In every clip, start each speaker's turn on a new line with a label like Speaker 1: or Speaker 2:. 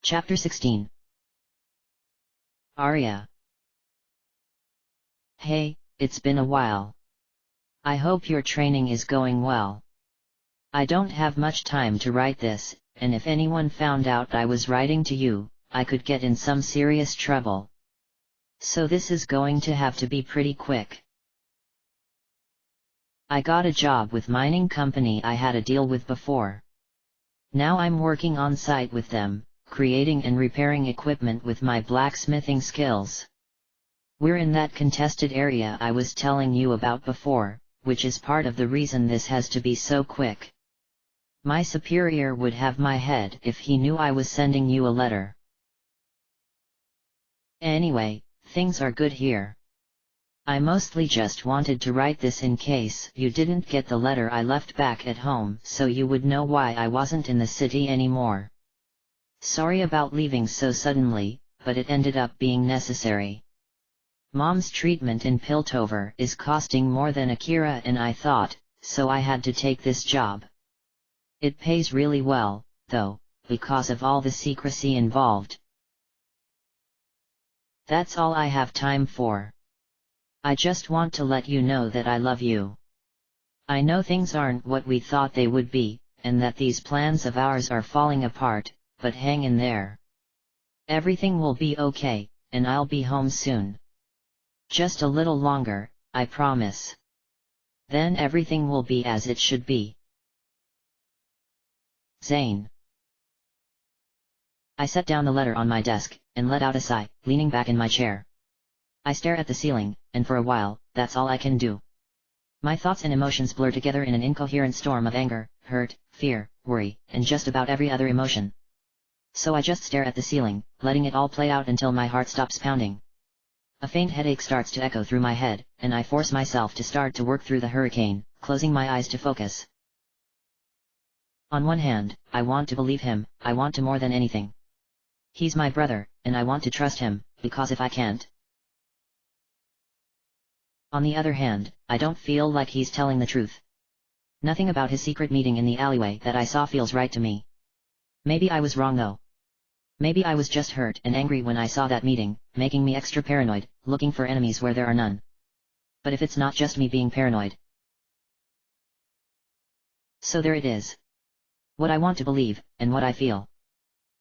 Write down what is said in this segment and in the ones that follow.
Speaker 1: Chapter 16. Arya. Hey, it's been a while. I hope your training is going well. I don't have much time to write this, and if anyone found out I was writing to you, I could get in some serious trouble. So this is going to have to be pretty quick. I got a job with mining company I had a deal with before. Now I'm working on site with them, creating and repairing equipment with my blacksmithing skills. We're in that contested area I was telling you about before, which is part of the reason this has to be so quick. My superior would have my head if he knew I was sending you a letter. Anyway, things are good here. I mostly just wanted to write this in case you didn't get the letter I left back at home, so you would know why I wasn't in the city anymore. Sorry about leaving so suddenly, but it ended up being necessary. Mom's treatment in Piltover is costing more than Akira and I thought, so I had to take this job. It pays really well, though, because of all the secrecy involved. That's all I have time for. I just want to let you know that I love you. I know things aren't what we thought they would be, and that these plans of ours are falling apart, but hang in there. Everything will be okay, and I'll be home soon. Just a little longer, I promise. Then everything will be as it should be. Zane. I set down the letter on my desk, and let out a sigh, leaning back in my chair. I stare at the ceiling, and for a while, that's all I can do. My thoughts and emotions blur together in an incoherent storm of anger, hurt, fear, worry, and just about every other emotion. So I just stare at the ceiling, letting it all play out until my heart stops pounding. A faint headache starts to echo through my head, and I force myself to start to work through the hurricane, closing my eyes to focus. On one hand, I want to believe him, I want to more than anything. He's my brother, and I want to trust him, because if I can't. On the other hand, I don't feel like he's telling the truth. Nothing about his secret meeting in the alleyway that I saw feels right to me. Maybe I was wrong though. Maybe I was just hurt and angry when I saw that meeting, making me extra paranoid, looking for enemies where there are none. But if it's not just me being paranoid. So there it is. What I want to believe, and what I feel.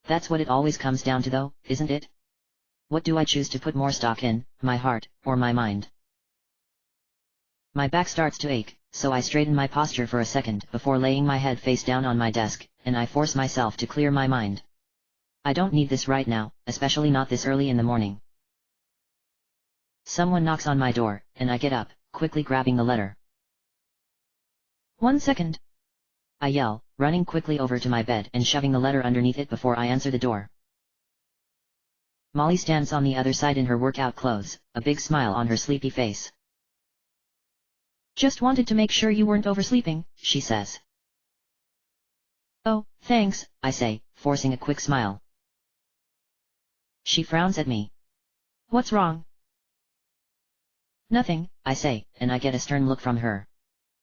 Speaker 1: That's what it always comes down to though, isn't it? What do I choose to put more stock in, my heart, or my mind? My back starts to ache, so I straighten my posture for a second before laying my head face down on my desk, and I force myself to clear my mind. I don't need this right now, especially not this early in the morning. Someone knocks on my door, and I get up, quickly grabbing the letter.
Speaker 2: 1 second.
Speaker 1: I yell, running quickly over to my bed and shoving the letter underneath it before I answer the door. Molly stands on the other side in her workout clothes, a big smile on her sleepy face.
Speaker 2: Just wanted to make sure you weren't oversleeping, she says. Oh, thanks,
Speaker 1: I say, forcing a quick smile. She frowns at me.
Speaker 2: What's wrong?
Speaker 1: Nothing, I say, and I get a stern look from her.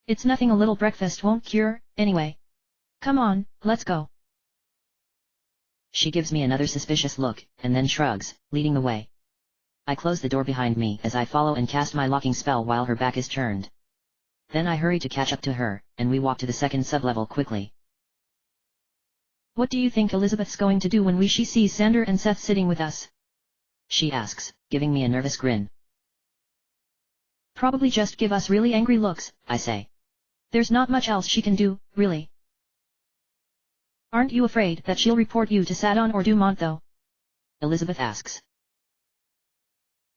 Speaker 2: It's nothing a little breakfast won't cure, anyway. Come on, let's go.
Speaker 1: She gives me another suspicious look, and then shrugs, leading the way. I close the door behind me as I follow and cast my locking spell while her back is turned. Then I hurry to catch up to her, and we walk to the second sublevel quickly.
Speaker 2: What do you think Elizabeth's going to do when she sees Sander and Seth sitting with us?
Speaker 1: She asks, giving me a nervous grin.
Speaker 2: Probably just give us really angry looks, I say. There's not much else she can do, really. Aren't you afraid that she'll report you to Sadon or Dumont though?
Speaker 1: Elizabeth asks.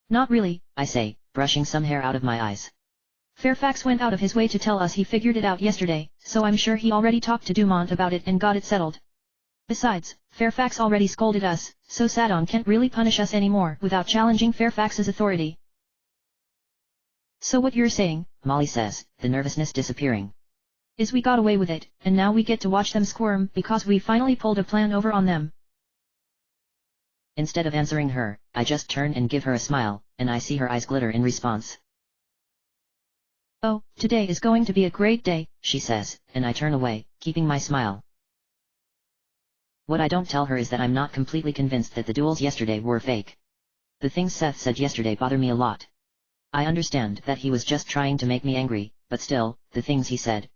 Speaker 2: Not really,
Speaker 1: I say, brushing some hair out of my eyes.
Speaker 2: Fairfax went out of his way to tell us he figured it out yesterday, so I'm sure he already talked to Dumont about it and got it settled. Besides, Fairfax already scolded us, so Sadon can't really punish us anymore without challenging Fairfax's authority. So what you're saying,
Speaker 1: Molly says, the nervousness disappearing,
Speaker 2: is we got away with it, and now we get to watch them squirm because we finally pulled a plan over on them.
Speaker 1: Instead of answering her, I just turn and give her a smile, and I see her eyes glitter in response.
Speaker 2: Oh, today is going to be a great day,
Speaker 1: she says, and I turn away, keeping my smile. What I don't tell her is that I'm not completely convinced that the duels yesterday were fake. The things Seth said yesterday bother me a lot. I understand that he was just trying to make me angry, but still, the things he said.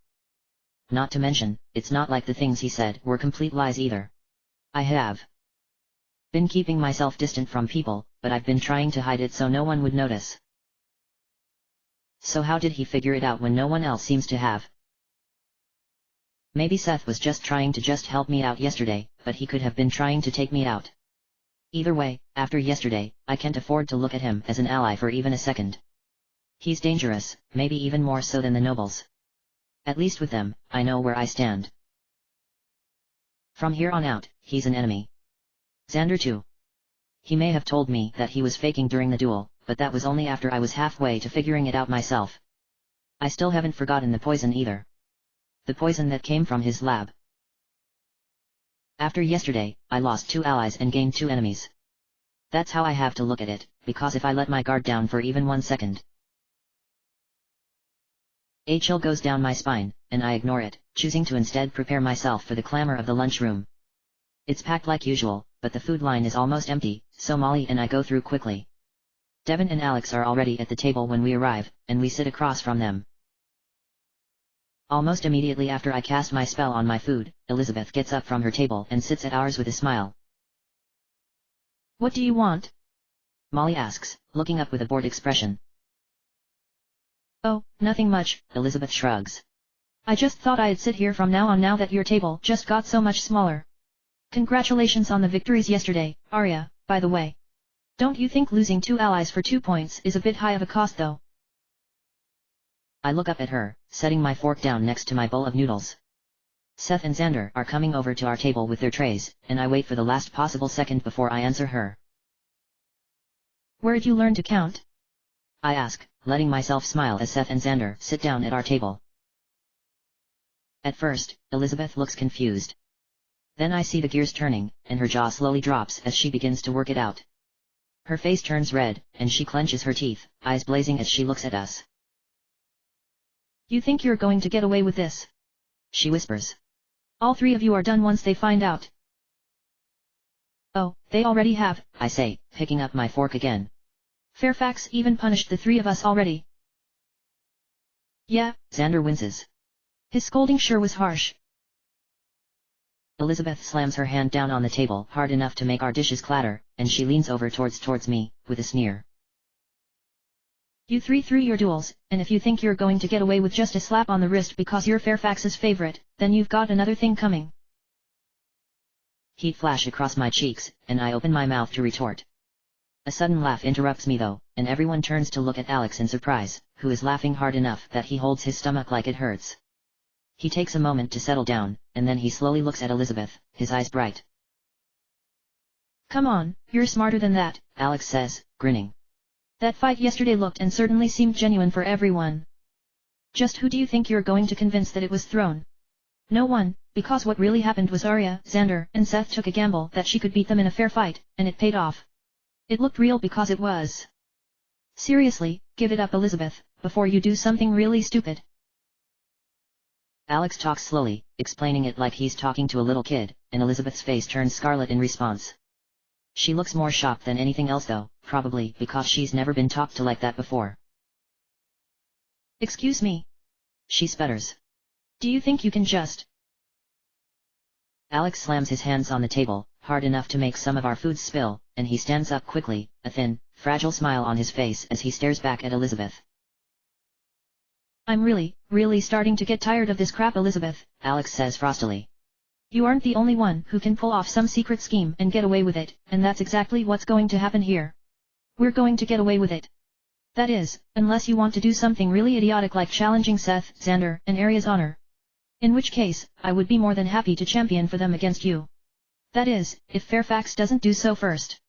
Speaker 1: Not to mention, it's not like the things he said were complete lies either. I have been keeping myself distant from people, but I've been trying to hide it so no one would notice. So how did he figure it out when no one else seems to have? Maybe Seth was just trying to help me out yesterday, but he could have been trying to take me out. Either way, after yesterday, I can't afford to look at him as an ally for even a second. He's dangerous, maybe even more so than the nobles. At least with them, I know where I stand. From here on out, he's an enemy. Xander too. He may have told me that he was faking during the duel, but that was only after I was halfway to figuring it out myself. I still haven't forgotten the poison either. The poison that came from his lab. After yesterday, I lost 2 allies and gained 2 enemies. That's how I have to look at it, because if I let my guard down for even 1 second, a chill goes down my spine, and I ignore it, choosing to instead prepare myself for the clamor of the lunchroom. It's packed like usual, but the food line is almost empty, so Molly and I go through quickly. Devin and Alex are already at the table when we arrive, and we sit across from them. Almost immediately after I cast my spell on my food, Elizabeth gets up from her table and sits at ours with a smile.
Speaker 2: What do you want?
Speaker 1: Molly asks, looking up with a bored expression.
Speaker 2: Oh, nothing much,
Speaker 1: Elizabeth shrugs.
Speaker 2: I just thought I'd sit here from now on now that your table just got so much smaller. Congratulations on the victories yesterday, Arya, by the way. Don't you think losing 2 allies for 2 points is a bit high of a cost though?
Speaker 1: I look up at her, setting my fork down next to my bowl of noodles. Seth and Xander are coming over to our table with their trays, and I wait for the last possible second before I answer her.
Speaker 2: Where'd you learn to count?
Speaker 1: I ask, letting myself smile as Seth and Xander sit down at our table. At first, Elizabeth looks confused. Then I see the gears turning, and her jaw slowly drops as she begins to work it out. Her face turns red, and she clenches her teeth, eyes blazing as she looks at us.
Speaker 2: You think you're going to get away with this?
Speaker 1: She whispers.
Speaker 2: All 3 of you are done once they find out. Oh, they already have,
Speaker 1: I say, picking up my fork again.
Speaker 2: Fairfax even punished the 3 of us already. Yeah,
Speaker 1: Xander winces.
Speaker 2: His scolding sure was harsh.
Speaker 1: Elizabeth slams her hand down on the table hard enough to make our dishes clatter, and she leans over towards me, with a sneer.
Speaker 2: You 3 threw your duels, and if you think you're going to get away with just a slap on the wrist because you're Fairfax's favorite, then you've got another thing coming.
Speaker 1: Heat flash across my cheeks, and I open my mouth to retort. A sudden laugh interrupts me though, and everyone turns to look at Alex in surprise, who is laughing hard enough that he holds his stomach like it hurts. He takes a moment to settle down, and then he slowly looks at Elizabeth, his eyes bright.
Speaker 2: Come on, you're smarter than that,
Speaker 1: Alex says, grinning.
Speaker 2: That fight yesterday looked and certainly seemed genuine for everyone. Just who do you think you're going to convince that it was thrown? No one, because what really happened was Arya, Xander, and Seth took a gamble that she could beat them in a fair fight, and it paid off. It looked real because it was. Seriously, give it up, Elizabeth, before you do something really stupid.
Speaker 1: Alex talks slowly, explaining it like he's talking to a little kid, and Elizabeth's face turns scarlet in response. She looks more shocked than anything else though, probably because she's never been talked to like that before.
Speaker 2: Excuse me.
Speaker 1: She sputters.
Speaker 2: Do you think you can just...
Speaker 1: Alex slams his hands on the table, hard enough to make some of our food spill, and he stands up quickly, a thin, fragile smile on his face as he stares back at Elizabeth.
Speaker 2: I'm really starting to get tired of this crap, Elizabeth,
Speaker 1: Alex says frostily.
Speaker 2: You aren't the only one who can pull off some secret scheme and get away with it, and that's exactly what's going to happen here. We're going to get away with it. That is, unless you want to do something really idiotic like challenging Seth, Xander, and Arya's honor. In which case, I would be more than happy to champion for them against you. That is, if Fairfax doesn't do so first.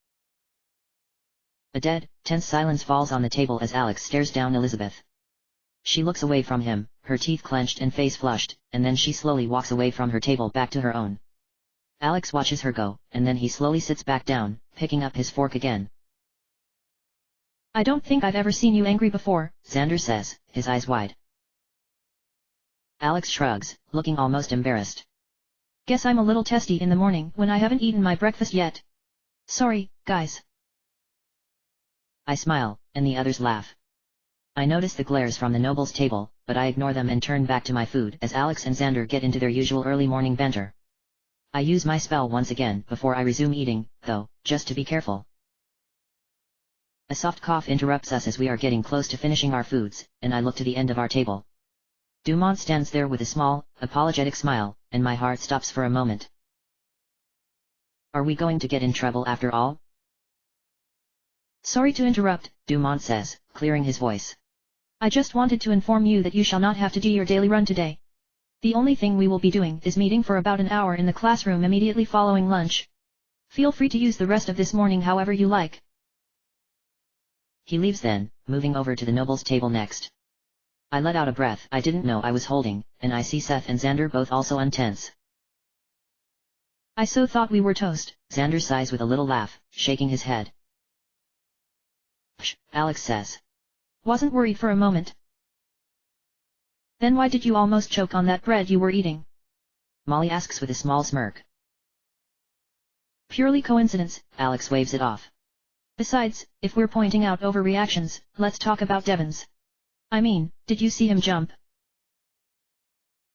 Speaker 1: A dead, tense silence falls on the table as Alex stares down Elizabeth. She looks away from him, her teeth clenched and face flushed, and then she slowly walks away from her table back to her own. Alex watches her go, and then he slowly sits back down, picking up his fork again.
Speaker 2: I don't think I've ever seen you angry before,
Speaker 1: Xander says, his eyes wide. Alex shrugs, looking almost embarrassed.
Speaker 2: Guess I'm a little testy in the morning when I haven't eaten my breakfast yet. Sorry, guys.
Speaker 1: I smile, and the others laugh. I notice the glares from the nobles' table, but I ignore them and turn back to my food as Alex and Xander get into their usual early morning banter. I use my spell once again before I resume eating, though, just to be careful. A soft cough interrupts us as we are getting close to finishing our foods, and I look to the end of our table. Dumont stands there with a small, apologetic smile, and my heart stops for a moment. Are we going to get in trouble after all?
Speaker 2: Sorry to interrupt,
Speaker 1: Dumont says, clearing his voice.
Speaker 2: I just wanted to inform you that you shall not have to do your daily run today. The only thing we will be doing is meeting for about an hour in the classroom immediately following lunch. Feel free to use the rest of this morning however you like.
Speaker 1: He leaves then, moving over to the nobles' table next. I let out a breath I didn't know I was holding, and I see Seth and Xander both also untense.
Speaker 2: I so thought we were toast.
Speaker 1: Xander sighs with a little laugh, shaking his head. Psh, Alex says.
Speaker 2: Wasn't worried for a moment. Then why did you almost choke on that bread you were eating?
Speaker 1: Molly asks with a small smirk.
Speaker 2: Purely coincidence,
Speaker 1: Alex waves it off.
Speaker 2: Besides, if we're pointing out overreactions, let's talk about Devon's. I mean, did you see him jump?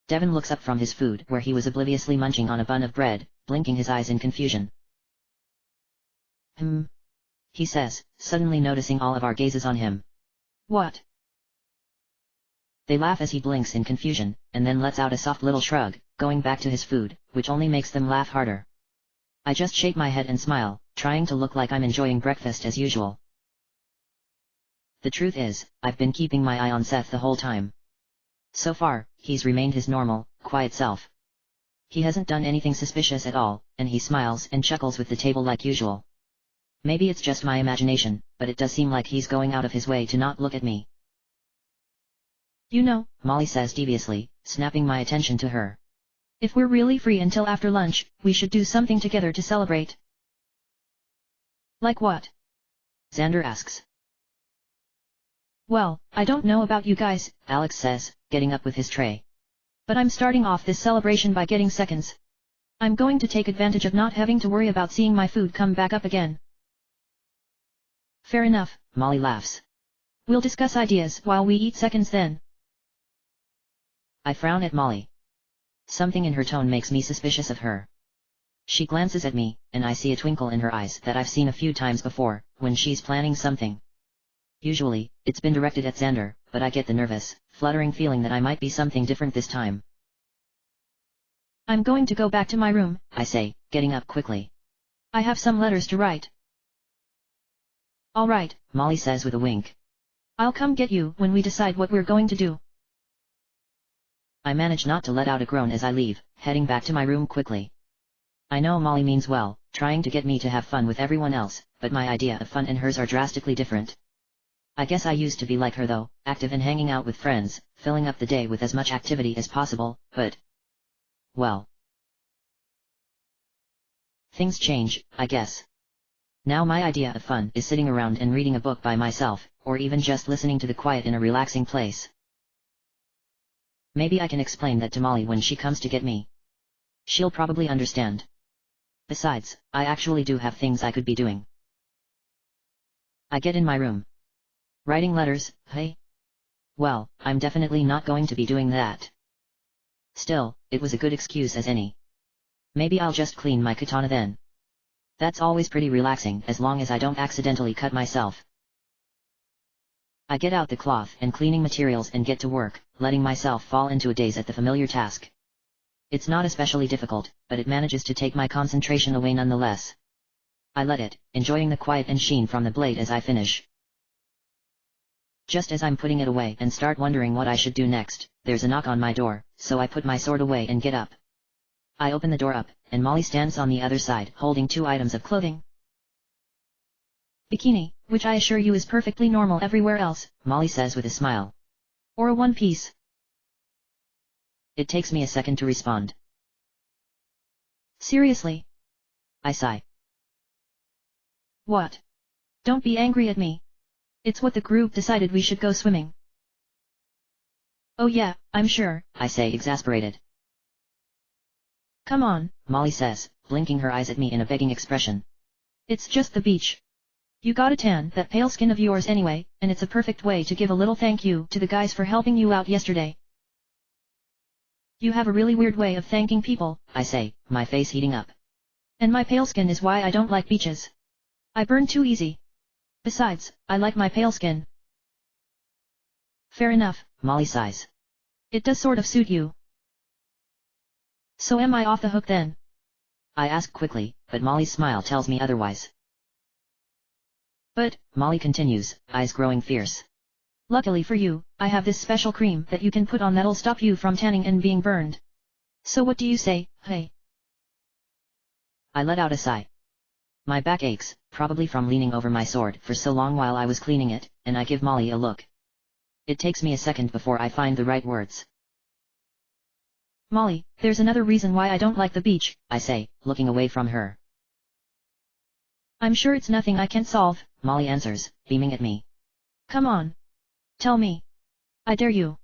Speaker 1: Devon looks up from his food where he was obliviously munching on a bun of bread, blinking his eyes in confusion. He says, suddenly noticing all of our gazes on him.
Speaker 2: What?
Speaker 1: They laugh as he blinks in confusion, and then lets out a soft little shrug, going back to his food, which only makes them laugh harder. I just shake my head and smile, trying to look like I'm enjoying breakfast as usual. The truth is, I've been keeping my eye on Seth the whole time. So far, he's remained his normal, quiet self. He hasn't done anything suspicious at all, and he smiles and chuckles with the table like usual. Maybe it's just my imagination, but it does seem like he's going out of his way to not look at me.
Speaker 2: You know,
Speaker 1: Molly says deviously, snapping my attention to her.
Speaker 2: If we're really free until after lunch, we should do something together to celebrate. Like what?
Speaker 1: Xander asks.
Speaker 2: Well, I don't know about you guys,
Speaker 1: Alex says, getting up with his tray.
Speaker 2: But I'm starting off this celebration by getting seconds. I'm going to take advantage of not having to worry about seeing my food come back up again. Fair enough,
Speaker 1: Molly laughs.
Speaker 2: We'll discuss ideas while we eat seconds then.
Speaker 1: I frown at Molly. Something in her tone makes me suspicious of her. She glances at me, and I see a twinkle in her eyes that I've seen a few times before, when she's planning something. Usually, it's been directed at Xander, but I get the nervous, fluttering feeling that I might be something different this time.
Speaker 2: I'm going to go back to my room,
Speaker 1: I say, getting up quickly.
Speaker 2: I have some letters to write. All right,
Speaker 1: Molly says with a wink.
Speaker 2: I'll come get you when we decide what we're going to do.
Speaker 1: I manage not to let out a groan as I leave, heading back to my room quickly. I know Molly means well, trying to get me to have fun with everyone else, but my idea of fun and hers are drastically different. I guess I used to be like her though, active and hanging out with friends, filling up the day with as much activity as possible, but... well... things change, I guess. Now my idea of fun is sitting around and reading a book by myself, or even just listening to the quiet in a relaxing place. Maybe I can explain that to Molly when she comes to get me. She'll probably understand. Besides, I actually do have things I could be doing. I get in my room. Writing letters, hey? Well, I'm definitely not going to be doing that. Still, it was a good excuse as any. Maybe I'll just clean my katana then. That's always pretty relaxing as long as I don't accidentally cut myself. I get out the cloth and cleaning materials and get to work, letting myself fall into a daze at the familiar task. It's not especially difficult, but it manages to take my concentration away nonetheless. I let it, enjoying the quiet and sheen from the blade as I finish. Just as I'm putting it away and start wondering what I should do next, there's a knock on my door, so I put my sword away and get up. I open the door up, and Molly stands on the other side holding 2 items of clothing.
Speaker 2: Bikini, which I assure you is perfectly normal everywhere else,
Speaker 1: Molly says with a smile.
Speaker 2: Or a one-piece.
Speaker 1: It takes me a second to respond.
Speaker 2: Seriously?
Speaker 1: I sigh.
Speaker 2: What? Don't be angry at me. It's what the group decided we should go swimming. Oh yeah, I'm sure,
Speaker 1: I say exasperated.
Speaker 2: Come on,
Speaker 1: Molly says, blinking her eyes at me in a begging expression.
Speaker 2: it's just the beach. You got a tan, that pale skin of yours anyway, and it's a perfect way to give a little thank you to the guys for helping you out yesterday. You have a really weird way of thanking people,
Speaker 1: I say, my face heating up.
Speaker 2: and my pale skin is why I don't like beaches. I burn too easy. Besides, I like my pale skin. Fair enough,
Speaker 1: Molly sighs.
Speaker 2: it does sort of suit you. So am I off the hook then?
Speaker 1: I ask quickly, but Molly's smile tells me otherwise.
Speaker 2: But,
Speaker 1: Molly continues, eyes growing fierce.
Speaker 2: luckily for you, I have this special cream that you can put on that'll stop you from tanning and being burned. So what do you say, hey?
Speaker 1: I let out a sigh. My back aches, probably from leaning over my sword for so long while I was cleaning it, and I give Molly a look. It takes me a second before I find the right words.
Speaker 2: Molly, there's another reason why I don't like the beach,
Speaker 1: I say, looking away from her.
Speaker 2: I'm sure it's nothing I can't solve,
Speaker 1: Molly answers, beaming at me.
Speaker 2: Come on. Tell me. I dare you.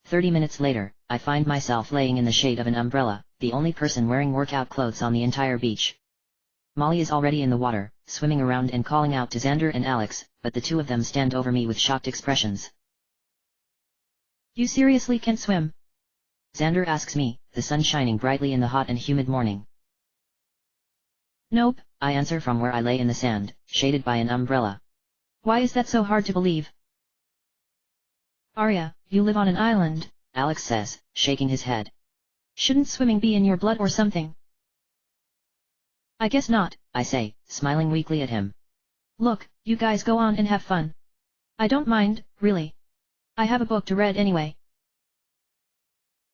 Speaker 1: 30 minutes later, I find myself laying in the shade of an umbrella, the only person wearing workout clothes on the entire beach. Molly is already in the water, swimming around and calling out to Xander and Alex, but the two of them stand over me with shocked expressions.
Speaker 2: You seriously can't swim?
Speaker 1: Xander asks me, the sun shining brightly in the hot and humid morning.
Speaker 2: Nope,
Speaker 1: I answer from where I lay in the sand, shaded by an umbrella.
Speaker 2: Why is that so hard to believe? Arya, you live on an island,
Speaker 1: Alex says, shaking his head.
Speaker 2: Shouldn't swimming be in your blood or something? I guess not,
Speaker 1: I say, smiling weakly at him.
Speaker 2: Look, you guys go on and have fun. I don't mind, really. I have a book to read anyway.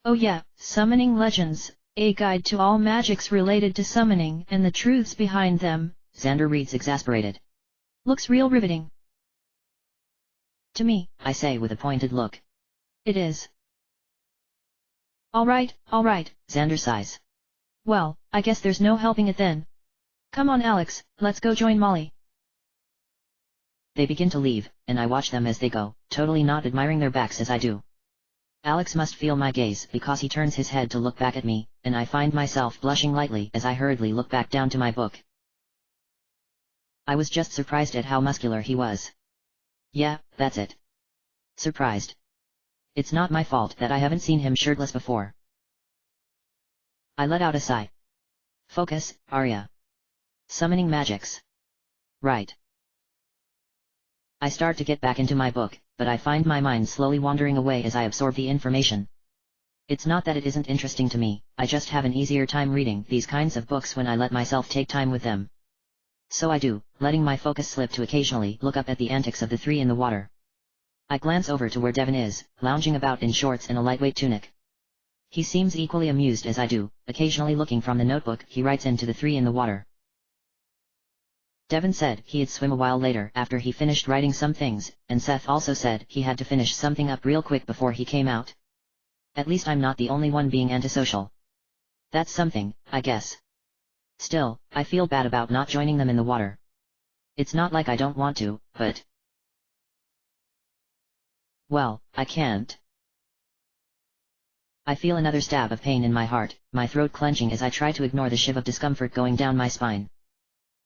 Speaker 2: Oh yeah, Summoning Legends, a guide to all magics related to summoning and the truths behind them,
Speaker 1: Xander reads exasperated.
Speaker 2: Looks real riveting. To me,
Speaker 1: I say with a pointed look.
Speaker 2: It is. Alright,
Speaker 1: Xander sighs.
Speaker 2: Well, I guess there's no helping it then. Come on Alex, let's go join Molly.
Speaker 1: They begin to leave, and I watch them as they go, totally not admiring their backs as I do. Alex must feel my gaze because he turns his head to look back at me, and I find myself blushing lightly as I hurriedly look back down to my book. I was just surprised at how muscular he was. Yeah, that's it. Surprised. It's not my fault that I haven't seen him shirtless before. I let out a sigh. Focus, Arya. Summoning magics. Right. I start to get back into my book, but I find my mind slowly wandering away as I absorb the information. It's not that it isn't interesting to me, I just have an easier time reading these kinds of books when I let myself take time with them. So I do, letting my focus slip to occasionally look up at the antics of the three in the water. I glance over to where Devin is, lounging about in shorts and a lightweight tunic. He seems equally amused as I do, occasionally looking from the notebook he writes into the three in the water. Devin said he'd swim a while later after he finished writing some things, and Seth also said he had to finish something up real quick before he came out. At least I'm not the only one being antisocial. That's something, I guess. Still, I feel bad about not joining them in the water. It's not like I don't want to, but... well, I can't. I feel another stab of pain in my heart, my throat clenching as I try to ignore the shiv of discomfort going down my spine.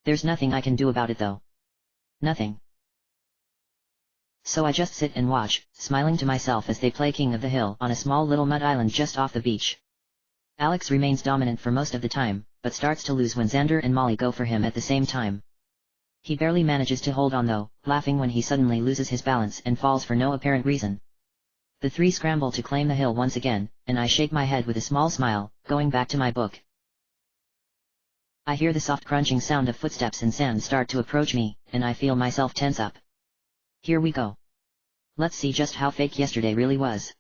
Speaker 1: There's nothing I can do about it though. Nothing. So I just sit and watch, smiling to myself as they play King of the Hill on a small little mud island just off the beach. Alex remains dominant for most of the time, but starts to lose when Xander and Molly go for him at the same time. He barely manages to hold on though, laughing when he suddenly loses his balance and falls for no apparent reason. The three scramble to claim the hill once again, and I shake my head with a small smile, going back to my book. I hear the soft crunching sound of footsteps in sand start to approach me, and I feel myself tense up. Here we go. Let's see just how fake yesterday really was.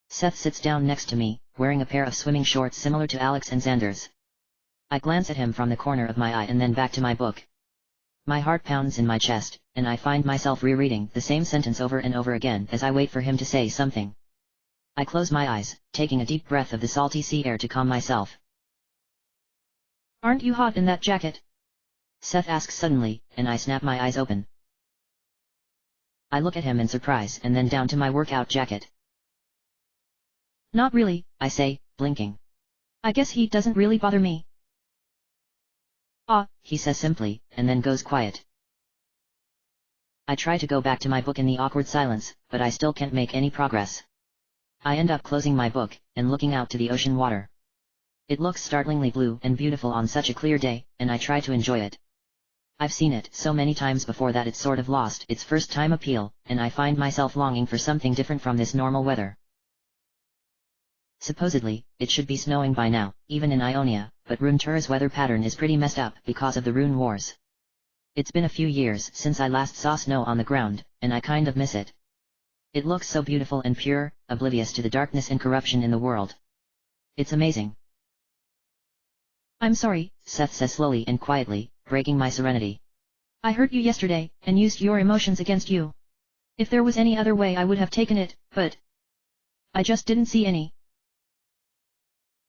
Speaker 1: Seth sits down next to me, wearing a pair of swimming shorts similar to Alex and Xander's. I glance at him from the corner of my eye and then back to my book. My heart pounds in my chest, and I find myself rereading the same sentence over and over again as I wait for him to say something. I close my eyes, taking a deep breath of the salty sea air to calm myself.
Speaker 2: Aren't you hot in that jacket?
Speaker 1: Seth asks suddenly, and I snap my eyes open. I look at him in surprise and then down to my workout jacket.
Speaker 2: Not really,
Speaker 1: I say, blinking.
Speaker 2: I guess he doesn't really bother me.
Speaker 1: He says simply, and then goes quiet. I try to go back to my book in the awkward silence, but I still can't make any progress. I end up closing my book, and looking out to the ocean water. It looks startlingly blue and beautiful on such a clear day, and I try to enjoy it. I've seen it so many times before that it's sort of lost its first-time appeal, and I find myself longing for something different from this normal weather. Supposedly, it should be snowing by now, even in Ionia, but Runeterra's weather pattern is pretty messed up because of the rune wars. It's been a few years since I last saw snow on the ground, and I kind of miss it. It looks so beautiful and pure, oblivious to the darkness and corruption in the world. It's amazing.
Speaker 2: I'm sorry,
Speaker 1: Seth says slowly and quietly, breaking my serenity.
Speaker 2: I hurt you yesterday, and used your emotions against you. If there was any other way I would have taken it, but I just didn't see any.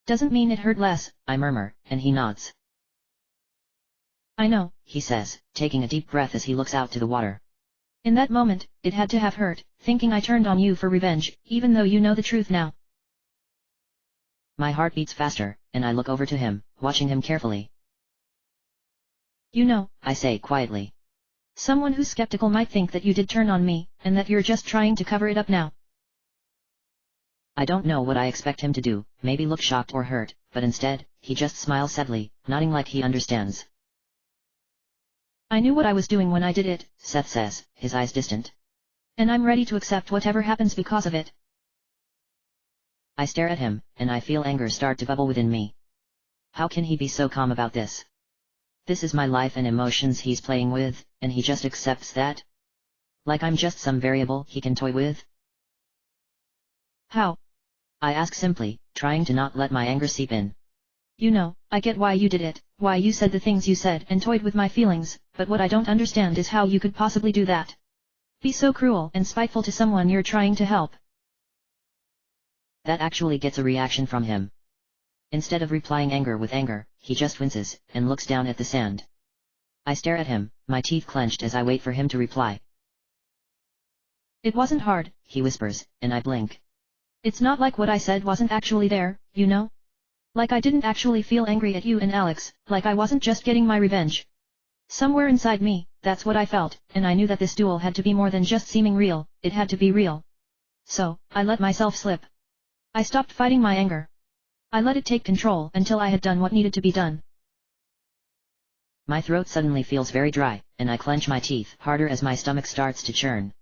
Speaker 2: Doesn't mean it hurt less,
Speaker 1: I murmur, and he nods.
Speaker 2: I know,
Speaker 1: he says, taking a deep breath as he looks out to the water.
Speaker 2: In that moment, it had to have hurt, thinking I turned on you for revenge, even though you know the truth now.
Speaker 1: My heart beats faster, and I look over to him, watching him carefully.
Speaker 2: You know,
Speaker 1: I say quietly.
Speaker 2: Someone who's skeptical might think that you did turn on me, and that you're just trying to cover it up now.
Speaker 1: I don't know what I expect him to do, maybe look shocked or hurt, but instead, he just smiles sadly, nodding like he understands.
Speaker 2: I knew what I was doing when I did it,
Speaker 1: Seth says, his eyes distant.
Speaker 2: And I'm ready to accept whatever happens because of it.
Speaker 1: I stare at him, and I feel anger start to bubble within me. How can he be so calm about this? This is my life and emotions he's playing with, and he just accepts that? Like I'm just some variable he can toy with?
Speaker 2: How?
Speaker 1: I ask simply, trying to not let my anger seep in.
Speaker 2: You know, I get why you did it, why you said the things you said and toyed with my feelings, but what I don't understand is how you could possibly do that. Be so cruel and spiteful to someone you're trying to help.
Speaker 1: That actually gets a reaction from him. Instead of replying anger with anger, he just winces, and looks down at the sand. I stare at him, my teeth clenched as I wait for him to reply.
Speaker 2: It wasn't hard,
Speaker 1: he whispers, and I blink.
Speaker 2: It's not like what I said wasn't actually there, you know? Like I didn't actually feel angry at you and Alex, like I wasn't just getting my revenge. Somewhere inside me, that's what I felt, and I knew that this duel had to be more than just seeming real, it had to be real. So, I let myself slip. I stopped fighting my anger. I let it take control until I had done what needed to be done.
Speaker 1: My throat suddenly feels very dry, and I clench my teeth harder as my stomach starts to churn.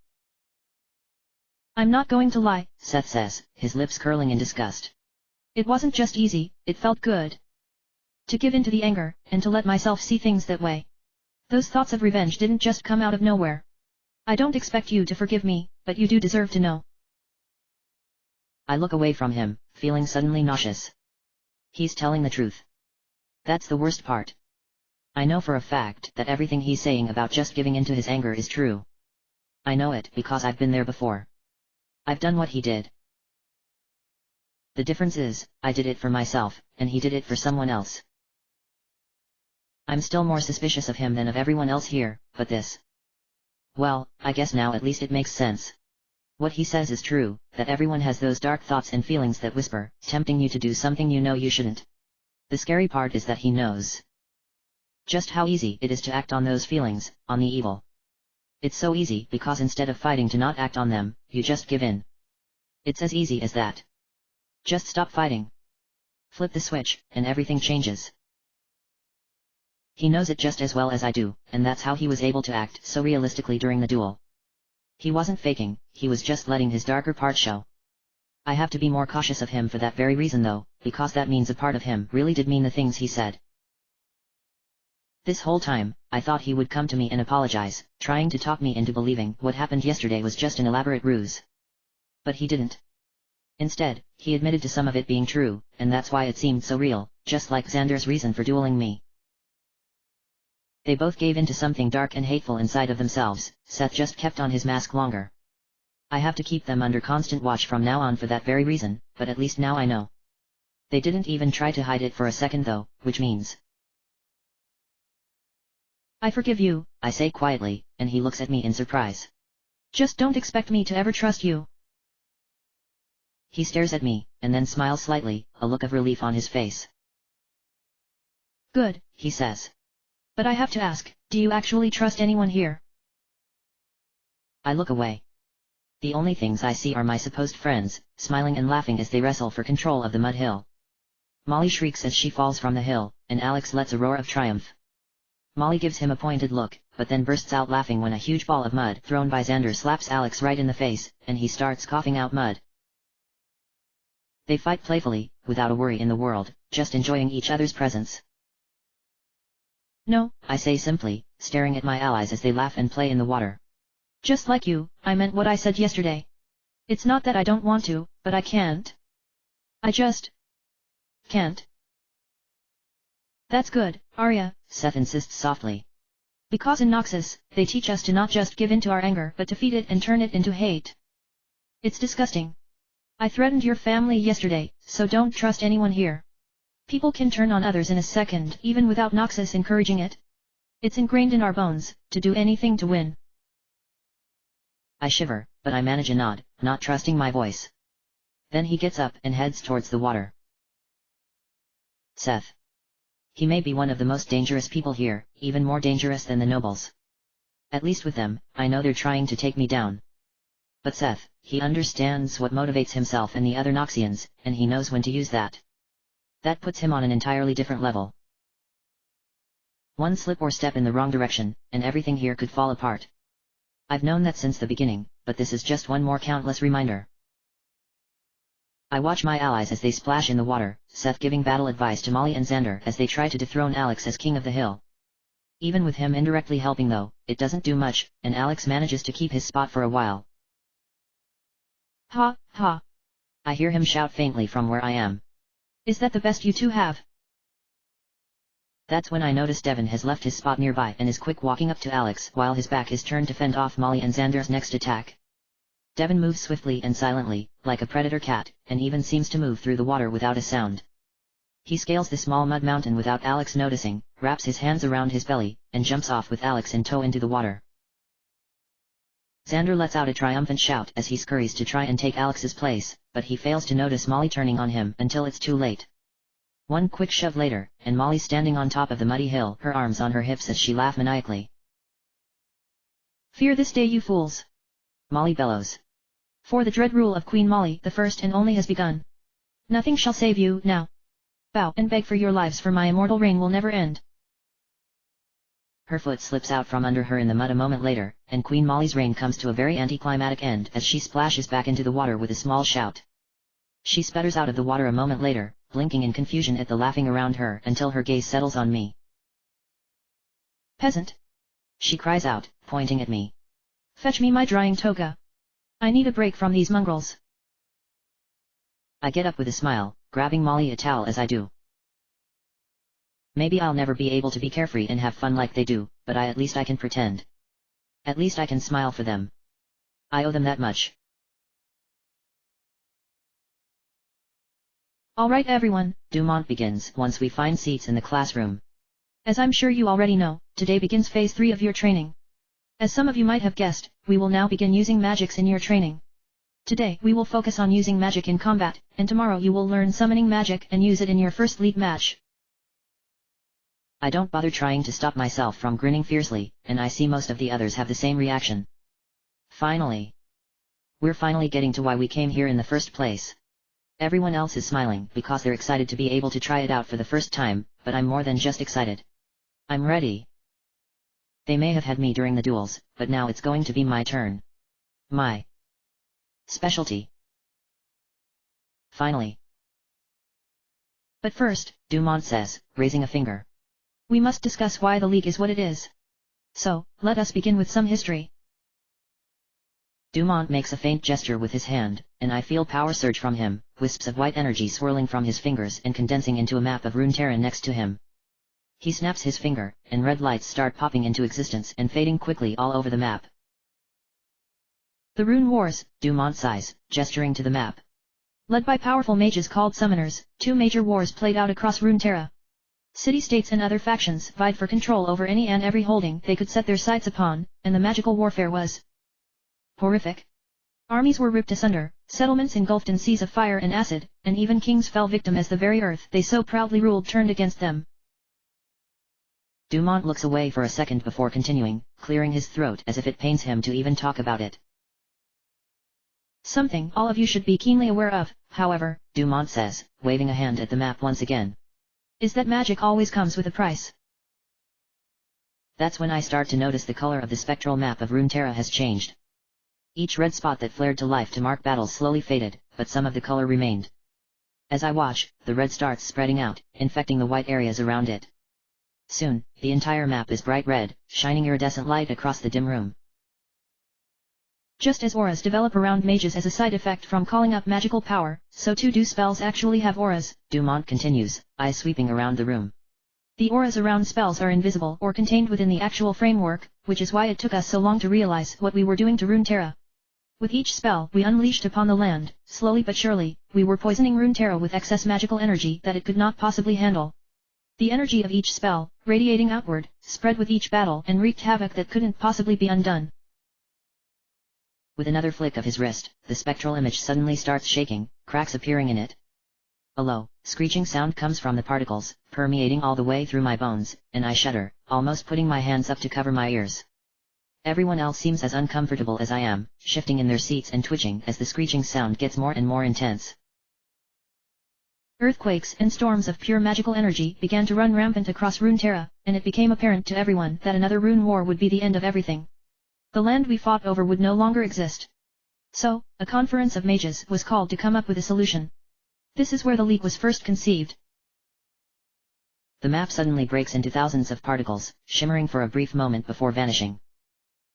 Speaker 2: I'm not going to lie,
Speaker 1: Seth says, his lips curling in disgust.
Speaker 2: It wasn't just easy, it felt good. To give in to the anger, and to let myself see things that way. Those thoughts of revenge didn't just come out of nowhere. I don't expect you to forgive me, but you do deserve to know.
Speaker 1: I look away from him, feeling suddenly nauseous. He's telling the truth. That's the worst part. I know for a fact that everything he's saying about just giving in to his anger is true. I know it because I've been there before. I've done what he did. The difference is, I did it for myself, and he did it for someone else. I'm still more suspicious of him than of everyone else here, but this... Well, I guess now at least it makes sense. What he says is true, that everyone has those dark thoughts and feelings that whisper, tempting you to do something you know you shouldn't. The scary part is that he knows just how easy it is to act on those feelings, on the evil. It's so easy because instead of fighting to not act on them, you just give in. It's as easy as that. Just stop fighting. Flip the switch, and everything changes. He knows it just as well as I do, and that's how he was able to act so realistically during the duel. He wasn't faking, he was just letting his darker part show. I have to be more cautious of him for that very reason though, because that means a part of him really did mean the things he said. This whole time, I thought he would come to me and apologize, trying to talk me into believing what happened yesterday was just an elaborate ruse. But he didn't. Instead, he admitted to some of it being true, and that's why it seemed so real, just like Xander's reason for dueling me. They both gave in to something dark and hateful inside of themselves. Seth just kept on his mask longer. I have to keep them under constant watch from now on for that very reason, but at least now I know. They didn't even try to hide it for a second though, which means...
Speaker 2: I forgive you,
Speaker 1: I say quietly, and he looks at me in surprise.
Speaker 2: Just don't expect me to ever trust you.
Speaker 1: He stares at me, and then smiles slightly, a look of relief on his face.
Speaker 2: Good,
Speaker 1: he says.
Speaker 2: But I have to ask, do you actually trust anyone here?
Speaker 1: I look away. The only things I see are my supposed friends, smiling and laughing as they wrestle for control of the mud hill. Molly shrieks as she falls from the hill, and Alex lets a roar of triumph. Molly gives him a pointed look, but then bursts out laughing when a huge ball of mud thrown by Xander slaps Alex right in the face, and he starts coughing out mud. They fight playfully, without a worry in the world, just enjoying each other's presence.
Speaker 2: No,
Speaker 1: I say simply, staring at my allies as they laugh and play in the water.
Speaker 2: Just like you, I meant what I said yesterday. It's not that I don't want to, but I can't. I just can't. That's good, Arya,
Speaker 1: Seth insists softly.
Speaker 2: Because in Noxus, they teach us to not just give in to our anger but to feed it and turn it into hate. It's disgusting. I threatened your family yesterday, so don't trust anyone here. People can turn on others in a second, even without Noxus encouraging it. It's ingrained in our bones, to do anything to win.
Speaker 1: I shiver, but I manage a nod, not trusting my voice. Then he gets up and heads towards the water. Seth. He may be one of the most dangerous people here, even more dangerous than the nobles. At least with them, I know they're trying to take me down. But Seth, he understands what motivates himself and the other Noxians, and he knows when to use that. That puts him on an entirely different level. One slip or step in the wrong direction, and everything here could fall apart. I've known that since the beginning, but this is just one more countless reminder. I watch my allies as they splash in the water, Seth giving battle advice to Molly and Xander as they try to dethrone Alex as king of the hill. Even with him indirectly helping though, it doesn't do much, and Alex manages to keep his spot for a while.
Speaker 2: Ha, ha.
Speaker 1: I hear him shout faintly from where I am.
Speaker 2: Is that the best you two have?
Speaker 1: That's when I notice Devon has left his spot nearby and is quick walking up to Alex while his back is turned to fend off Molly and Xander's next attack. Devon moves swiftly and silently, like a predator cat, and even seems to move through the water without a sound. He scales the small mud mountain without Alex noticing, wraps his hands around his belly, and jumps off with Alex in tow into the water. Xander lets out a triumphant shout as he scurries to try and take Alex's place, but he fails to notice Molly turning on him until it's too late. One quick shove later, and Molly's standing on top of the muddy hill, her arms on her hips as she laughs maniacally.
Speaker 2: Fear this day, you fools!
Speaker 1: Molly bellows.
Speaker 2: For the dread rule of Queen Molly, the first and only has begun. Nothing shall save you, now. Bow and beg for your lives, for my immortal reign will never end.
Speaker 1: Her foot slips out from under her in the mud a moment later, and Queen Molly's reign comes to a very anticlimactic end as she splashes back into the water with a small shout. She sputters out of the water a moment later, blinking in confusion at the laughing around her until her gaze settles on me.
Speaker 2: Peasant!
Speaker 1: She cries out, pointing at me.
Speaker 2: Fetch me my drying toga. I need a break from these mongrels.
Speaker 1: I get up with a smile, grabbing Molly a towel as I do. Maybe I'll never be able to be carefree and have fun like they do, but at least I can pretend. At least I can smile for them. I owe them that much.
Speaker 2: Alright everyone,
Speaker 1: Dumont begins once we find seats in the classroom.
Speaker 2: As I'm sure you already know, today begins phase 3 of your training. As some of you might have guessed, we will now begin using magics in your training. Today we will focus on using magic in combat, and tomorrow you will learn summoning magic and use it in your first league match.
Speaker 1: I don't bother trying to stop myself from grinning fiercely, and I see most of the others have the same reaction. Finally. We're finally getting to why we came here in the first place. Everyone else is smiling because they're excited to be able to try it out for the first time, but I'm more than just excited. I'm ready. They may have had me during the duels, but now it's going to be my turn. My specialty. Finally.
Speaker 2: But first,
Speaker 1: Dumont says, raising a finger.
Speaker 2: We must discuss why the League is what it is. So, let us begin with some history.
Speaker 1: Dumont makes a faint gesture with his hand, and I feel power surge from him, wisps of white energy swirling from his fingers and condensing into a map of Runeterra next to him. He snaps his finger, and red lights start popping into existence and fading quickly all over the map.
Speaker 2: The Rune Wars,
Speaker 1: Dumont sighs, gesturing to the map.
Speaker 2: Led by powerful mages called summoners, 2 major wars played out across Runeterra. City-states and other factions vied for control over any and every holding they could set their sights upon, and the magical warfare was horrific. Armies were ripped asunder, settlements engulfed in seas of fire and acid, and even kings fell victim as the very earth they so proudly ruled turned against them.
Speaker 1: Dumont looks away for a second before continuing, clearing his throat as if it pains him to even talk about it.
Speaker 2: Something all of you should be keenly aware of, however,
Speaker 1: Dumont says, waving a hand at the map once again,
Speaker 2: is that magic always comes with a price.
Speaker 1: That's when I start to notice the color of the spectral map of Runeterra has changed. Each red spot that flared to life to mark battles slowly faded, but some of the color remained. As I watch, the red starts spreading out, infecting the white areas around it. Soon, the entire map is bright red, shining iridescent light across the dim room.
Speaker 2: Just as auras develop around mages as a side effect from calling up magical power, so too do spells actually have auras,
Speaker 1: Dumont continues, eyes sweeping around the room.
Speaker 2: The auras around spells are invisible or contained within the actual framework, which is why it took us so long to realize what we were doing to Runeterra. With each spell we unleashed upon the land, slowly but surely, we were poisoning Runeterra with excess magical energy that it could not possibly handle. The energy of each spell, radiating outward, spread with each battle and wreaked havoc that couldn't possibly be undone.
Speaker 1: With another flick of his wrist, the spectral image suddenly starts shaking, cracks appearing in it. A low, screeching sound comes from the particles, permeating all the way through my bones, and I shudder, almost putting my hands up to cover my ears. Everyone else seems as uncomfortable as I am, shifting in their seats and twitching as the screeching sound gets more and more intense.
Speaker 2: Earthquakes and storms of pure magical energy began to run rampant across Runeterra, and it became apparent to everyone that another rune war would be the end of everything. The land we fought over would no longer exist. So, a conference of mages was called to come up with a solution. This is where the league was first conceived.
Speaker 1: The map suddenly breaks into thousands of particles, shimmering for a brief moment before vanishing.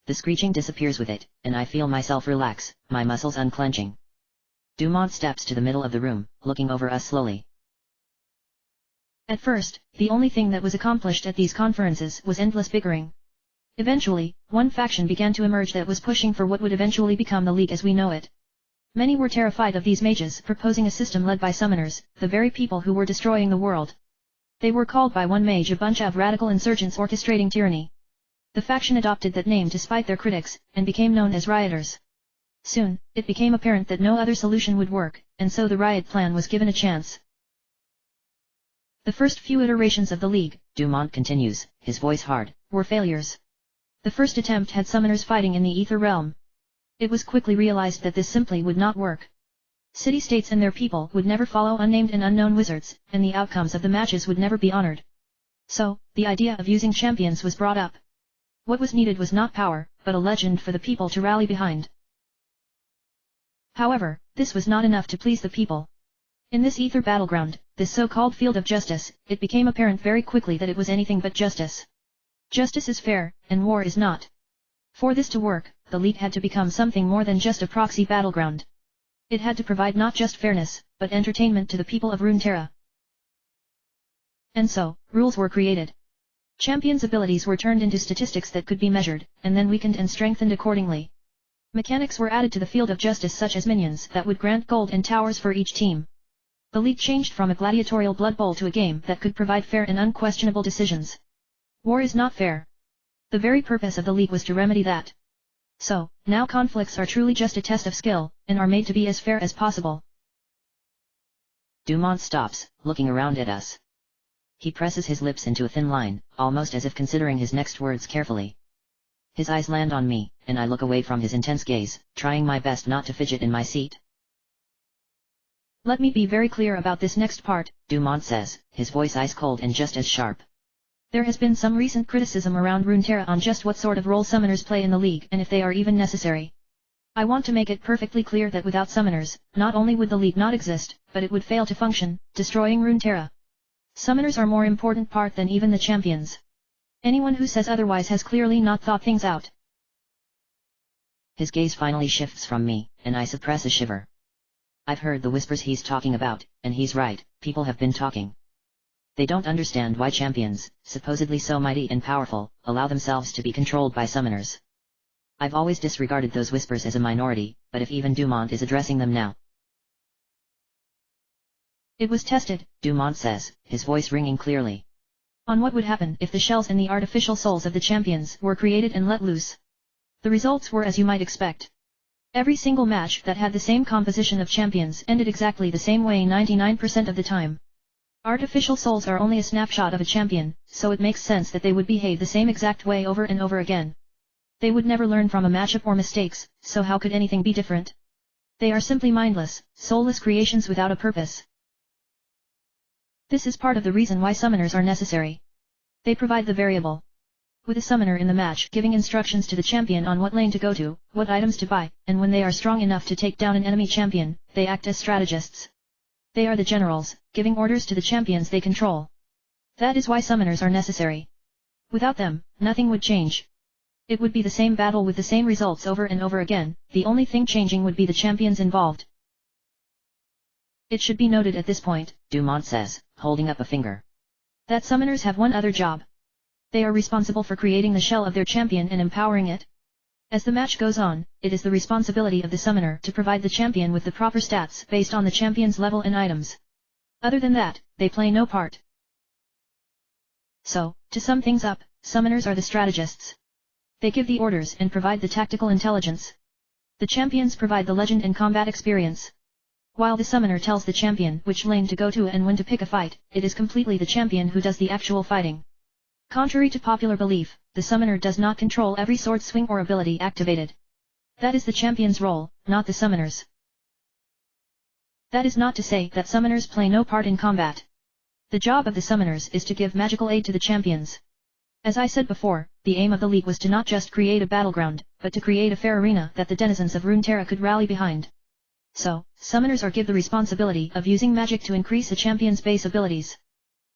Speaker 1: The screeching disappears with it, and I feel myself relax, my muscles unclenching. Dumont steps to the middle of the room, looking over us slowly.
Speaker 2: At first, the only thing that was accomplished at these conferences was endless bickering. Eventually, one faction began to emerge that was pushing for what would eventually become the League as we know it. Many were terrified of these mages proposing a system led by summoners, the very people who were destroying the world. They were called by one mage a bunch of radical insurgents orchestrating tyranny. The faction adopted that name to spite their critics, and became known as rioters. Soon, it became apparent that no other solution would work, and so the riot plan was given a chance. The first few iterations of the League,
Speaker 1: Dumont continues, his voice hard,
Speaker 2: were failures. The first attempt had summoners fighting in the ether realm. It was quickly realized that this simply would not work. City-states and their people would never follow unnamed and unknown wizards, and the outcomes of the matches would never be honored. So, the idea of using champions was brought up. What was needed was not power, but a legend for the people to rally behind. However, this was not enough to please the people. In this ether battleground, this so-called field of justice, it became apparent very quickly that it was anything but justice. Justice is fair, and war is not. For this to work, the League had to become something more than just a proxy battleground. It had to provide not just fairness, but entertainment to the people of Runeterra. And so, rules were created. Champions' abilities were turned into statistics that could be measured, and then weakened and strengthened accordingly. Mechanics were added to the field of justice such as minions that would grant gold and towers for each team. The League changed from a gladiatorial blood bowl to a game that could provide fair and unquestionable decisions. War is not fair. The very purpose of the League was to remedy that. So, now conflicts are truly just a test of skill, and are made to be as fair as possible.
Speaker 1: Dumont stops, looking around at us. He presses his lips into a thin line, almost as if considering his next words carefully. His eyes land on me, and I look away from his intense gaze, trying my best not to fidget in my seat.
Speaker 2: Let me be very clear about this next part,
Speaker 1: Dumont says, his voice ice cold and just as sharp.
Speaker 2: There has been some recent criticism around Runeterra on just what sort of role summoners play in the League and if they are even necessary. I want to make it perfectly clear that without summoners, not only would the League not exist, but it would fail to function, destroying Runeterra. Summoners are more important part than even the champions. Anyone who says otherwise has clearly not thought things out.
Speaker 1: His gaze finally shifts from me, and I suppress a shiver. I've heard the whispers he's talking about, and he's right, people have been talking. They don't understand why champions, supposedly so mighty and powerful, allow themselves to be controlled by summoners. I've always disregarded those whispers as a minority, but if even Dumont is addressing them now.
Speaker 2: It was tested,
Speaker 1: Dumont says, his voice ringing clearly.
Speaker 2: On what would happen if the shells and the artificial souls of the champions were created and let loose. The results were as you might expect. Every single match that had the same composition of champions ended exactly the same way 99% of the time. Artificial souls are only a snapshot of a champion, so it makes sense that they would behave the same exact way over and over again. They would never learn from a matchup or mistakes, so how could anything be different? They are simply mindless, soulless creations without a purpose. This is part of the reason why summoners are necessary. They provide the variable. With a summoner in the match giving instructions to the champion on what lane to go to, what items to buy, and when they are strong enough to take down an enemy champion, they act as strategists. They are the generals, giving orders to the champions they control. That is why summoners are necessary. Without them, nothing would change. It would be the same battle with the same results over and over again, the only thing changing would be the champions involved. It should be noted at this point,
Speaker 1: Dumont says, holding up a finger,
Speaker 2: that summoners have one other job. They are responsible for creating the shell of their champion and empowering it. As the match goes on, it is the responsibility of the summoner to provide the champion with the proper stats based on the champion's level and items. Other than that, they play no part. So, to sum things up, summoners are the strategists. They give the orders and provide the tactical intelligence. The champions provide the legend and combat experience. While the summoner tells the champion which lane to go to and when to pick a fight, it is completely the champion who does the actual fighting. Contrary to popular belief, the summoner does not control every sword swing or ability activated. That is the champion's role, not the summoner's. That is not to say that summoners play no part in combat. The job of the summoners is to give magical aid to the champions. As I said before, the aim of the league was to not just create a battleground, but to create a fair arena that the denizens of Runeterra could rally behind. So, summoners are given the responsibility of using magic to increase a champion's base abilities.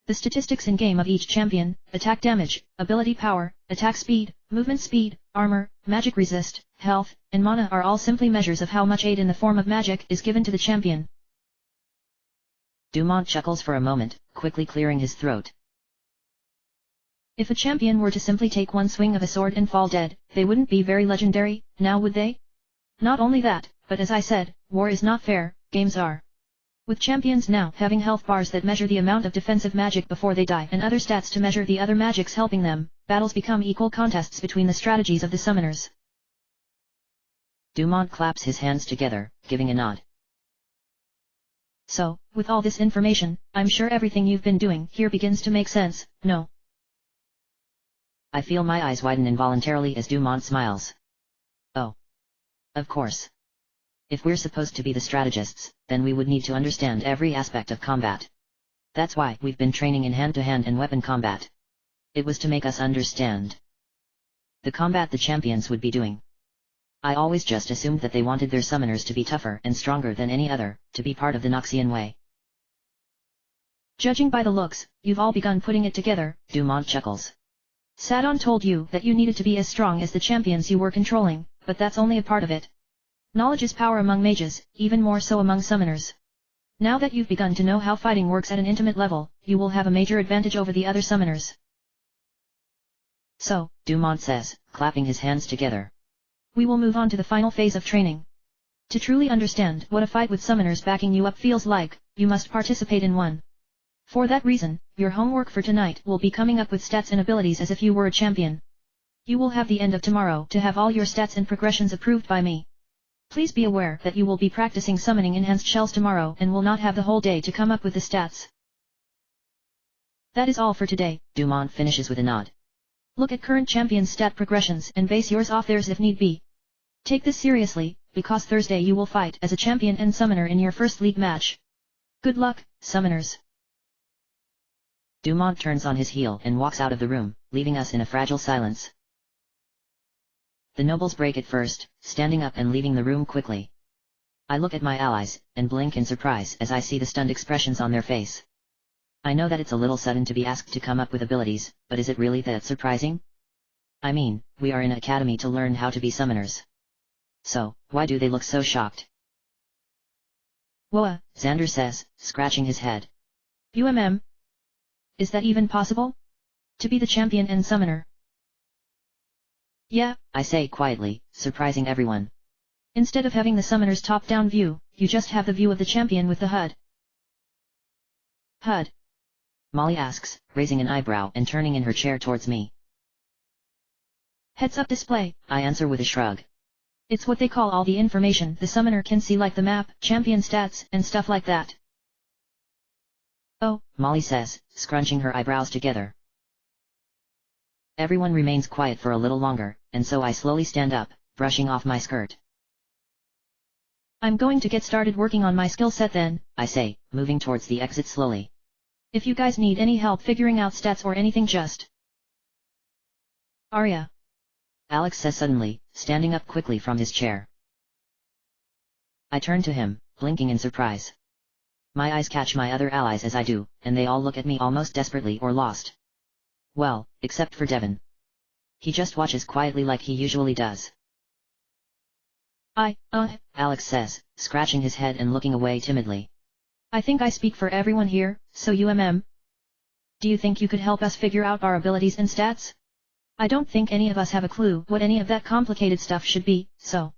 Speaker 2: The statistics in-game of each champion, attack damage, ability power, attack speed, movement speed, armor, magic resist, health, and mana are all simply measures of how much aid in the form of magic is given to the champion.
Speaker 1: Dumont chuckles for a moment, quickly clearing his throat.
Speaker 2: If a champion were to simply take one swing of a sword and fall dead, they wouldn't be very legendary, now would they? Not only that, but as I said, war is not fair, games are. With champions now having health bars that measure the amount of defensive magic before they die and other stats to measure the other magics helping them, battles become equal contests between the strategies of the summoners.
Speaker 1: Dumont claps his hands together, giving a nod.
Speaker 2: So, with all this information, I'm sure everything you've been doing here begins to make sense, no?
Speaker 1: I feel my eyes widen involuntarily as Dumont smiles. Oh. Of course. If we're supposed to be the strategists, then we would need to understand every aspect of combat. That's why we've been training in hand-to-hand and weapon combat. It was to make us understand the combat the champions would be doing. I always just assumed that they wanted their summoners to be tougher and stronger than any other, to be part of the Noxian way.
Speaker 2: Judging by the looks, you've all begun putting it together,
Speaker 1: Dumont chuckles.
Speaker 2: Sadon told you that you needed to be as strong as the champions you were controlling, but that's only a part of it. Knowledge is power among mages, even more so among summoners. Now that you've begun to know how fighting works at an intimate level, you will have a major advantage over the other summoners.
Speaker 1: So, Dumont says, clapping his hands together,
Speaker 2: we will move on to the final phase of training. To truly understand what a fight with summoners backing you up feels like, you must participate in one. For that reason, your homework for tonight will be coming up with stats and abilities as if you were a champion. You will have the end of tomorrow to have all your stats and progressions approved by me. Please be aware that you will be practicing summoning enhanced shells tomorrow and will not have the whole day to come up with the stats. That is all for today,
Speaker 1: Dumont finishes with a nod.
Speaker 2: Look at current champions' stat progressions and base yours off theirs if need be. Take this seriously, because Thursday you will fight as a champion and summoner in your first league match. Good luck, summoners.
Speaker 1: Dumont turns on his heel and walks out of the room, leaving us in a fragile silence. The nobles break it first, standing up and leaving the room quickly. I look at my allies, and blink in surprise as I see the stunned expressions on their face. I know that it's a little sudden to be asked to come up with abilities, but is it really that surprising? I mean, we are in an academy to learn how to be summoners. So, why do they look so shocked?
Speaker 2: Whoa,
Speaker 1: Xander says, scratching his head.
Speaker 2: Is that even possible? To be the champion and summoner? Yeah,
Speaker 1: I say quietly, surprising everyone.
Speaker 2: Instead of having the summoner's top-down view, you just have the view of the champion with the HUD. HUD?
Speaker 1: Molly asks, raising an eyebrow and turning in her chair towards me.
Speaker 2: Heads-up display,
Speaker 1: I answer with a shrug.
Speaker 2: It's what they call all the information the summoner can see, like the map, champion stats, and stuff like that.
Speaker 1: Oh, Molly says, scrunching her eyebrows together. Everyone remains quiet for a little longer, and so I slowly stand up, brushing off my skirt.
Speaker 2: I'm going to get started working on my skill set then,
Speaker 1: I say, moving towards the exit slowly.
Speaker 2: If you guys need any help figuring out stats or anything, just Arya.
Speaker 1: Alex says suddenly, standing up quickly from his chair. I turn to him, blinking in surprise. My eyes catch my other allies as I do, and they all look at me almost desperately or lost. Well, except for Devon. He just watches quietly like he usually does. Alex says, scratching his head and looking away timidly.
Speaker 2: I think I speak for everyone here, so do you think you could help us figure out our abilities and stats? I don't think any of us have a clue what any of that complicated stuff should be, so.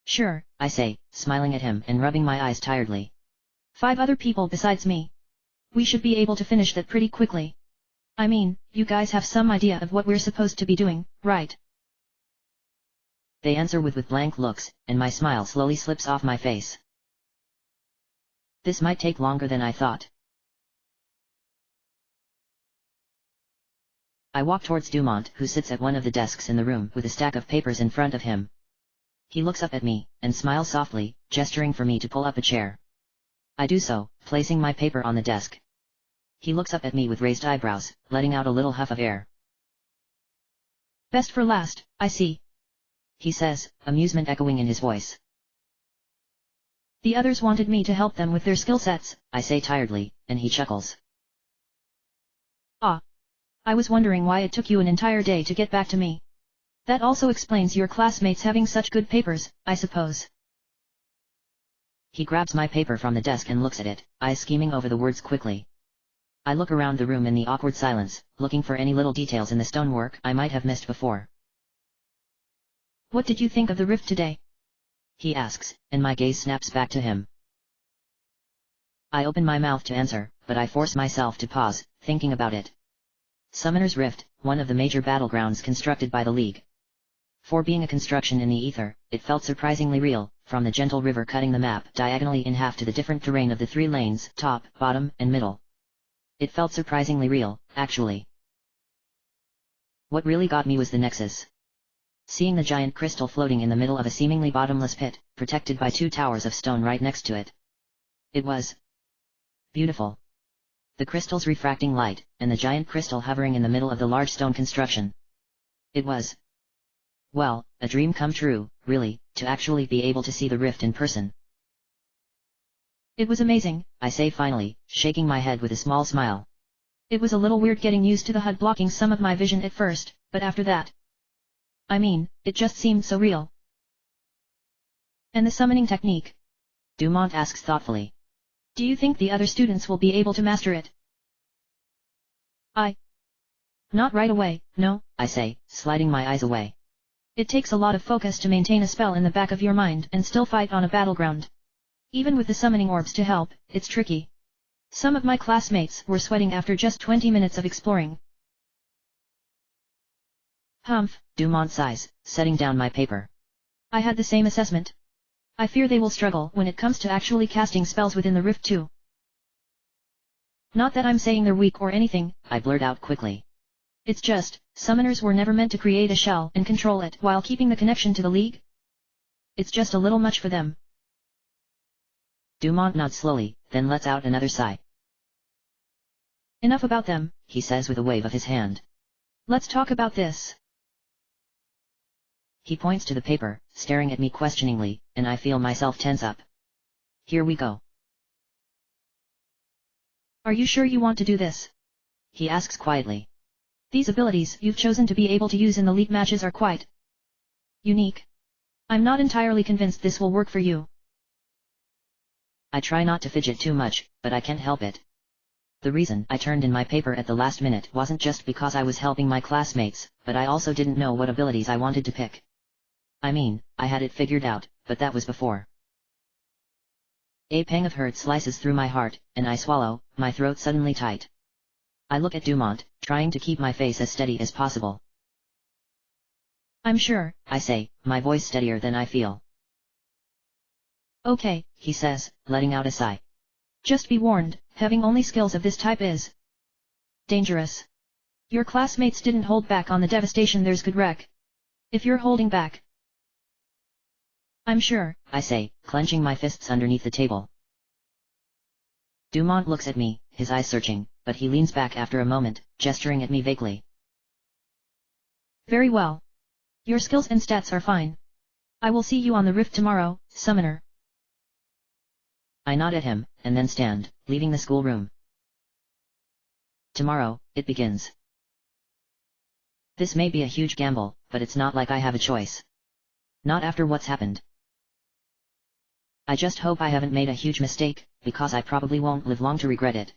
Speaker 1: Sure, I say, smiling at him and rubbing my eyes tiredly.
Speaker 2: 5 other people besides me. We should be able to finish that pretty quickly. I mean, you guys have some idea of what we're supposed to be doing, right?
Speaker 1: They answer with blank looks, and my smile slowly slips off my face. This might take longer than I thought. I walk towards Dumont, who sits at one of the desks in the room with a stack of papers in front of him. He looks up at me, and smiles softly, gesturing for me to pull up a chair. I do so, placing my paper on the desk. He looks up at me with raised eyebrows, letting out a little huff of air.
Speaker 2: Best for last, I see.
Speaker 1: He says, amusement echoing in his voice.
Speaker 2: The others wanted me to help them with their skill sets,
Speaker 1: I say tiredly, and he chuckles.
Speaker 2: I was wondering why it took you an entire day to get back to me. That also explains your classmates having such good papers, I suppose.
Speaker 1: He grabs my paper from the desk and looks at it, eyes scheming over the words quickly. I look around the room in the awkward silence, looking for any little details in the stonework I might have missed before.
Speaker 2: What did you think of the rift today?
Speaker 1: He asks, and my gaze snaps back to him. I open my mouth to answer, but I force myself to pause, thinking about it. Summoner's Rift, one of the major battlegrounds constructed by the League. For being a construction in the ether, it felt surprisingly real, from the gentle river cutting the map diagonally in half to the different terrain of the 3 lanes, top, bottom, and middle. It felt surprisingly real, actually. What really got me was the nexus. Seeing the giant crystal floating in the middle of a seemingly bottomless pit, protected by 2 towers of stone right next to it. It was beautiful. The crystal's refracting light, and the giant crystal hovering in the middle of the large stone construction. It was, well, a dream come true, really, to actually be able to see the rift in person.
Speaker 2: It was amazing,
Speaker 1: I say finally, shaking my head with a small smile.
Speaker 2: It was a little weird getting used to the HUD blocking some of my vision at first, but after that, I mean, it just seemed so real. And the summoning technique?
Speaker 1: Dumont asks thoughtfully.
Speaker 2: Do you think the other students will be able to master it? Not right away, no,
Speaker 1: I say, sliding my eyes away.
Speaker 2: It takes a lot of focus to maintain a spell in the back of your mind and still fight on a battleground. Even with the summoning orbs to help, it's tricky. Some of my classmates were sweating after just 20 minutes of exploring.
Speaker 1: Humph, Dumont sighs, setting down my paper.
Speaker 2: I had the same assessment. I fear they will struggle when it comes to actually casting spells within the rift too. Not that I'm saying they're weak or anything,
Speaker 1: I blurt out quickly.
Speaker 2: It's just, summoners were never meant to create a shell and control it while keeping the connection to the League. It's just a little much for them.
Speaker 1: Dumont nods slowly, then lets out another sigh.
Speaker 2: Enough about them,
Speaker 1: he says with a wave of his hand.
Speaker 2: Let's talk about this.
Speaker 1: He points to the paper, staring at me questioningly, and I feel myself tense up. Here we go.
Speaker 2: Are you sure you want to do this?
Speaker 1: He asks quietly.
Speaker 2: These abilities you've chosen to be able to use in the League matches are quite unique. I'm not entirely convinced this will work for you.
Speaker 1: I try not to fidget too much, but I can't help it. The reason I turned in my paper at the last minute wasn't just because I was helping my classmates, but I also didn't know what abilities I wanted to pick. I mean, I had it figured out, but that was before. A pang of hurt slices through my heart, and I swallow, my throat suddenly tight. I look at Dumont, trying to keep my face as steady as possible.
Speaker 2: I'm sure,
Speaker 1: I say, my voice steadier than I feel.
Speaker 2: Okay,
Speaker 1: He says, letting out a sigh.
Speaker 2: Just be warned, having only skills of this type is dangerous. Your classmates didn't hold back on the devastation there's good wreck. If you're holding back, I'm sure,
Speaker 1: I say, clenching my fists underneath the table. Dumont looks at me, his eyes searching, but he leans back after a moment, gesturing at me vaguely.
Speaker 2: Very well. Your skills and stats are fine. I will see you on the rift tomorrow, Summoner.
Speaker 1: I nod at him, and then stand, leaving the schoolroom. Tomorrow, it begins. This may be a huge gamble, but it's not like I have a choice. Not after what's happened. I just hope I haven't made a huge mistake, because I probably won't live long to regret it.